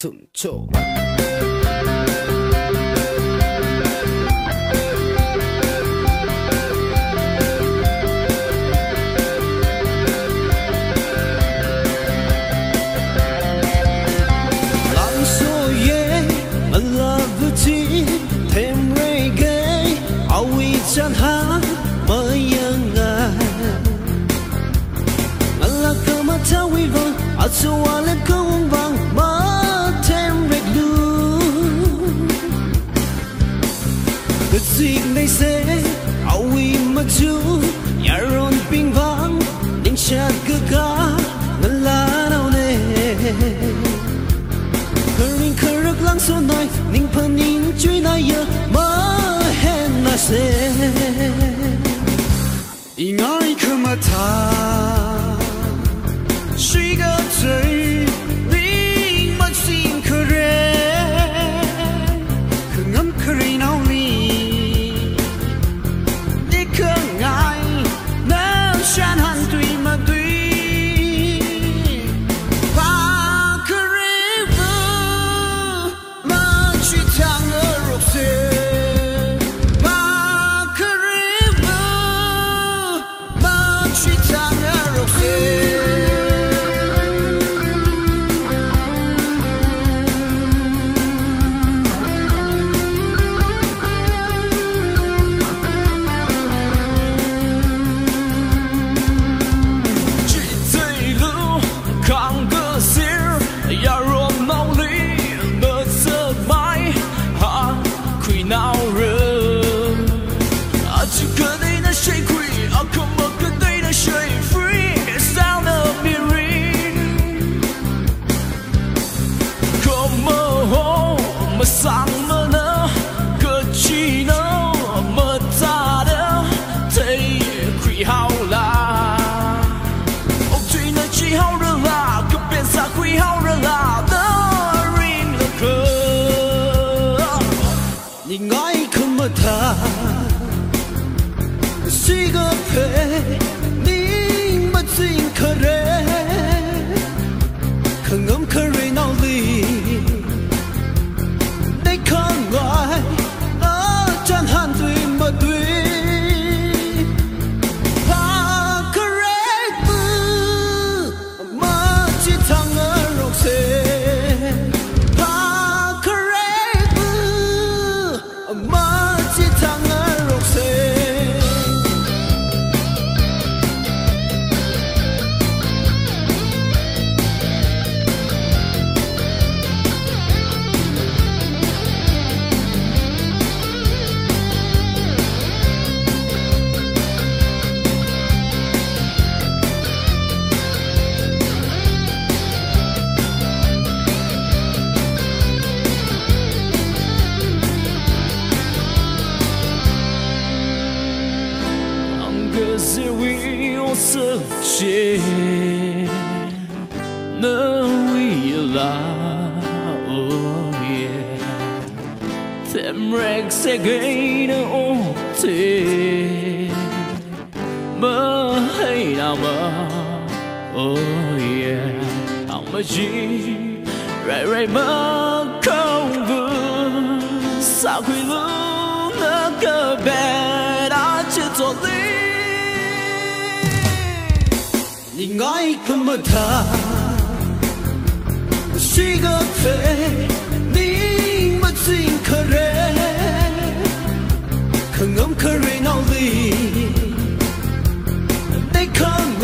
thượng chỗ. Chẳng hát mới yang ngài ngân là cơ mà thao huy vang ở chỗ anh lên công vang mà thêm rệt luôn cái gì này sẽ ao huy mà chú nhà rôn pin vang những chát cứ cá ngân là nào nè khơi khơi rất lắng số này những phần nhìn truy này giờ mà hẹn là sẽ ingái khơi mà tha suy gỡ trời linh mất xin khơi khơi ngắm khơi nào đi để khơi ngài nếu chan hẳn tùy mà tùy và khơi vừa mà chỉ thang ở rục xe suy gỡ phê nín mất xin khơi khơi ngắm khơi nào đi đây không ngoài nó chẳng hẳn tùy mà tùy và khơi bư mà chỉ thằng ở rộng xe và khơi bư mà chỉ thằng ở rộng xe. Thêm rèn sẽ gây nó ổn thế mơ hay nào mơ oh yeah hỏng mơ chi rải mơ không vừa sao khi lúc nó cơ bè đã chưa trộn đi nhìn ngói không mơ thà suy gỡ phê nín mất xin khơi khơi ngắm khơi nào đi đây không